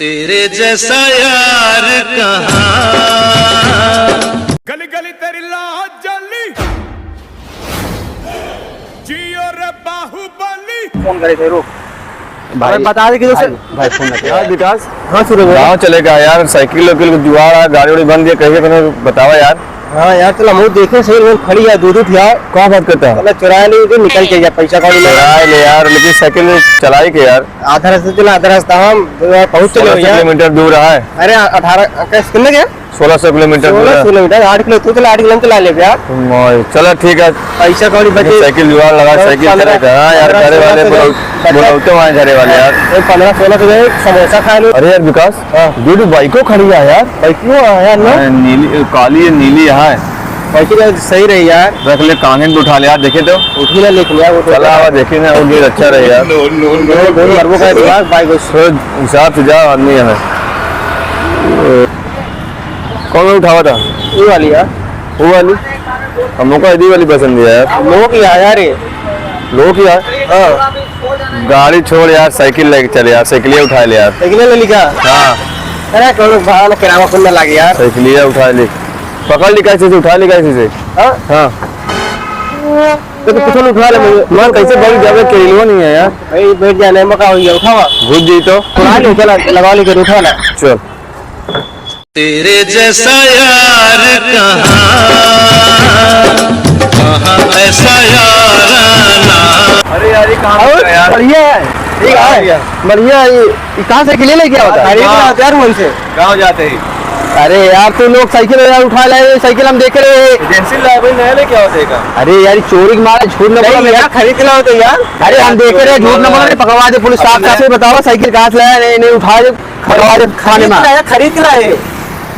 तेरे जैसा यार कहाँ, गली गली तेरी लाज जली, जियो रे बाहुबली। फोन करे थे रुक भाई बता दे कि भाई फोन ना यार विकास हाँ शुरू गाँव चलेगा यार। साइकिल जुआड़ है, गाड़ी वाड़ी बंद है, कहीं बतावा यार। हाँ यार चलो हम देखे सही रोड खड़ी है दूध यार। कौन बात करता है? मतलब चुराया नहीं तो निकल के यार पैसा का चुराए ले यार, लेकिन साइकिल चलाई के यार आधा रास्ता चला, आधा रास्ता हम पहुँच चले 1600 किलोमीटर दूर है। अरे 18 कितने गया 1600 किलोमीटर 16 किलोमीटर 8 किलो तू चला 8 किलो चला ले यार। चलो ठीक है, पैसा कौड़ी बचे साइकिल जुआड़ लगा, साइकिल चलेगा। हाँ यार घरे वाले बोलते वहाँ घरे वाले यार 15-16 के समोसा खा लो। अरे यार विकास दो बाइको खड़ी है यार। क्यों यार ना नीली काली नीली है, पैसे का सही रही यार। रख ले कागज पे उठा ले यार, देखे तो उठी ना लेकिन यार वो चला हुआ देखे ना, वो गेर अच्छा रहे यार। मरबो का दिमाग बाइक हिसाब से जाओ आदमी है। कौन उठावा था? ये वाली यार, वो वाली हम लोग को यही वाली पसंद है यार। लोग यार ये लोग यार हाँ गाड़ी छोड़ यार, साइकिल लेके चले यार, साइकिल उठा ले यार। साइकिल ले लिखा हाँ अरे कौन भाड़ा किराया खुलने लगे यार। साइकिल उठा ले, पकड़ ली कैसे से, उठा ली कैसे से। हाँ तो कुछ उठा ले मैं कैसे बैठ जावे, केलो नहीं है यार। भाई बैठ जाने मौका हो गया उठावा घुस जी तो उठा ले चला लगा लेकर उठा ले चल। तेरे जैसा यार कहाँ ऐसा याराना। अरे यार ये कहाँ यार? बढ़िया है ठीक है बढ़िया। ये कहाँ से किले लेके आता है यार वहीं से गाँव जाते ही। अरे यार तू लोग साइकिल यार उठा लाए, साइकिल हम देख रहे हैं एजेंसी लाए नया लेके आओ देगा। अरे यार चोरी के मारे झूठ न बोला यार, खरीद के लाओ तो यार। अरे हम देख रहे हैं झूठ न बोला, पकड़वा दे पुलिस साहब से बताओ साइकिल कहाँ से लाया, नहीं उठा दे खरीदवा दे खाने में। खरीद के लाए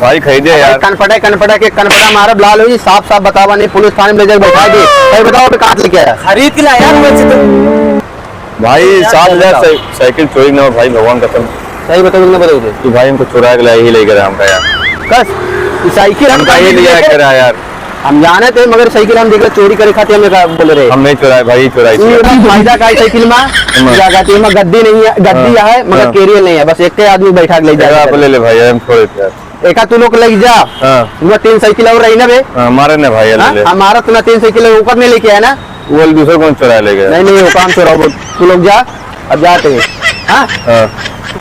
भाई खरीदे यार। कनपटा के कनपटा मारा लाल हुई, साफ साफ बतावा नहीं, पुलिस थाने में ले जाकर बैठा दे। भाई बताओ कहाँ लेके आया? खरीद के लाया भाई 7,000 साइकिल चोरी ना हो भाई, भगवान कसम सही बताओ ना बताओ कि भाई हमको चुरा के लाया ही लेकर हमका यार। कस साइकिल हमका ये लिया कर यार, हम जाने थे मगर साइकिल हम देख चोरी करे खाते हमें बोल रहे हम नहीं चुराए भाई, चुराई फायदा का साइकिल में गद्दी नहीं है, गद्दी है मगर कैरियर नहीं है, बस एक आदमी बैठा के ले जाएगा। आप ले ले भाई, हम छोड़ यार। एक तू लोग लग जा। हाँ 3 साइकिल और रही ना बे हमारे ने भाई हमारा तुम 3 साइकिल ऊपर नहीं लेके आया ना, वो दूसरे कौन चुरा ले गया? नहीं वो काम चुराओ तू लोग जा, अब जाते हैं। हाँ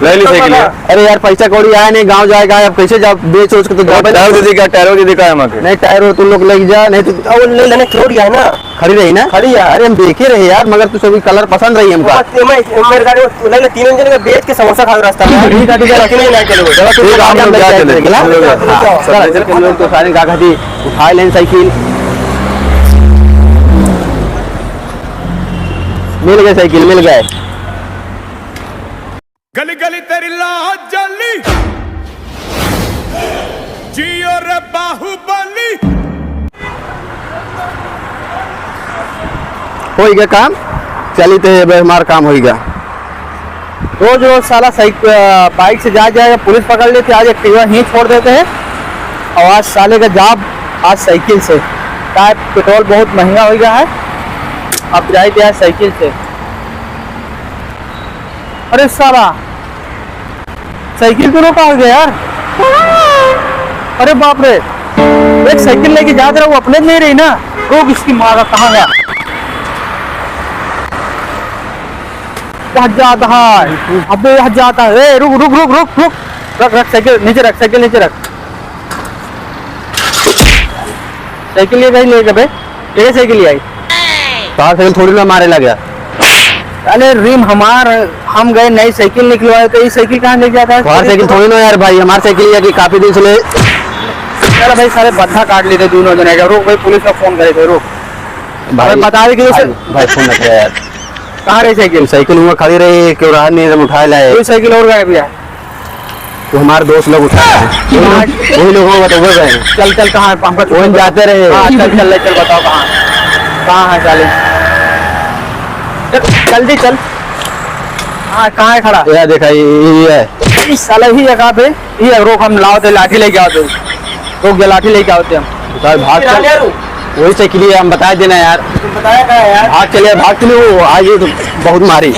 ले ली साइकिल। अरे यार पैसा कौड़ी आया नहीं, गांव जाएगा अब कैसे जाओ बेच सोच के तो टायर दीदी का, टायर दीदी का है नहीं टायर तुम लोग ले जा, नहीं तो ले लेने खरीद है ना, खड़ी रही ना खड़ी है। अरे हम देखे रहे यार मगर तू सभी कलर पसंद रही हमको। मेरे गाड़ी में 3 जन बेच के समोसा खा रास्ता में ठीक है तो सारे गाड़ी उठा लें साइकिल। मिल गए साइकिल मिल गए। गली गली तेरी लाज जली, जियो रे बाहुबली। हो गया काम, चली तो हमारा काम हो गया। रोज रोज साला बाइक से जाएगा पुलिस पकड़ लेते, आज एक्टिवा ही छोड़ देते हैं और आज साले का जॉब आज साइकिल से। क्या पेट्रोल बहुत महंगा हो गया है, अब जाए आज साइकिल से। अरे साला साइकिल तो रोका हो गया यार। अरे बाप रे, एक साइकिल लेके जा रहा, वो अपने नहीं रही ना, रोक इसकी मारा कहाँ गया? जाता है अबे यहाँ जाता है, रुक रुक रुक रुक रुक रख रख साइकिल नीचे रख, साइकिल नीचे रख। साइकिल ले गई ले गए तेरे साइकिल ले आई तार साइकिल थोड़ी ना मारे लगा। अरे रिम हम गए नई साइकिल निकलवाए तो ये साइकिल कहाँ ले जाता है? हमारी साइकिल थोड़ी ना यार भाई, हमारी साइकिल की काफी दिन से ले। चलो भाई सारे बद्धा काट लेते दोनों जने का। रुक भाई पुलिस का फोन करे थे, रुक भाई बता दे कि भाई फोन रख यार। कहाँ रही साइकिल? साइकिल वहाँ खड़ी रही, क्यों रहा नहीं जब उठाए लाए। कोई साइकिल और गए भैया तो हमारे दोस्त लोग उठाए वही लोग होगा तो वो गए। चल चल कहाँ हमको जाते रहे। चल चल चल बताओ कहाँ है चाले जल्दी चल। हाँ कहाँ है खड़ा? यह देखा ये है इस साला ही जगह पे ये रोक, हम लाओ लाठी लेके आओ, रोक जा लाठी लेके आओते हम। भाग चल वही साइकिल हम बता देना यार, बताया यार भाग चले वो आज तो बहुत मारी।